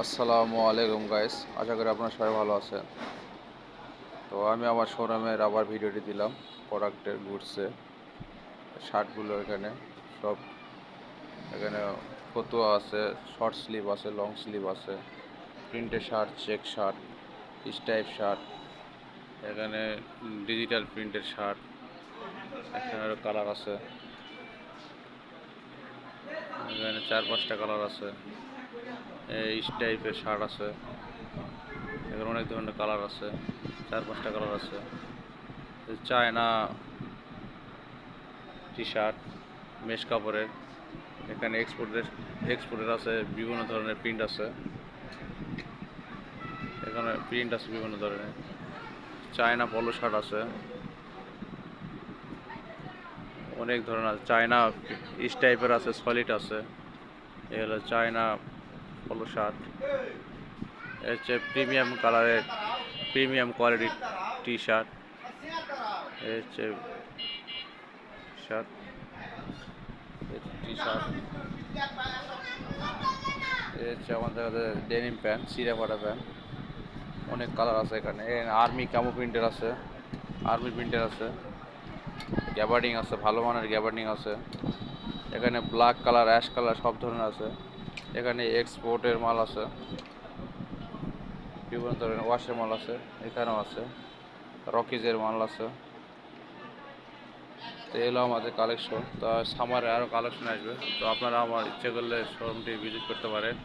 আসসালামু আলাইকুম গাইস, আশা করি আপনারা সবাই ভালো আছেন। তো আমি আমার শোরুমের আবার ভিডিওটি দিলাম প্রোডাক্টের গুডসে শার্টগুলো এখানে সব এখানে ফতুয়া আছে, শর্ট স্লিভ আছে, লং স্লিভ আছে, প্রিন্টের শার্ট, চেক শার্ট, স্টাইপ শার্ট, এখানে ডিজিটাল প্রিন্টের শার্ট, এখানে আরও কালার আছে, এখানে 4-5টা কালার আছে, এই স্টাইপের শার্ট আছে, এখানে অনেক ধরনের কালার আছে, 4-5টা কালার আছে, চায়না টি শার্ট মেশ কাপড়ের, এখানে এক্সপোর্টের আছে, বিভিন্ন ধরনের প্রিন্ট আছে, এখানে প্রিন্ট আছে বিভিন্ন ধরনের, চায়না পলো শার্ট আছে, অনেক ধরনের আছে, চায়না স্টাইপের আছে, সলিড আছে, এ হলো চায়না পলো শার্ট, এ হচ্ছে প্রিমিয়াম কালারের প্রিমিয়াম কোয়ালিটির টি শার্ট, এ হচ্ছে শার্ট টি শার্ট, এ হচ্ছে আমাদের ডেনিম প্যান্ট, সিরা ফাটা প্যান্ট, অনেক কালার আছে এখানে। আর্মি ক্যামো প্রিন্টের আছে, আর্মি প্রিন্টের আছে, গ্যাবার্ডিং আছে, ভালো মানের গ্যাবার্ডিং আছে, এখানে ব্ল্যাক কালার, অ্যাশ কালার সব ধরনের আছে, এখানে এক্সপোর্টের মাল আছে, বিভিন্ন ধরনের ওয়াশের মাল আছে, এখানেও আছে, রকিজের মাল আছে। তো এলো আমাদের কালেকশন। তো সামারে আরও কালেকশন আসবে, তো আপনারা আমার ইচ্ছে করলে শোরুমটি ভিজিট করতে পারেন।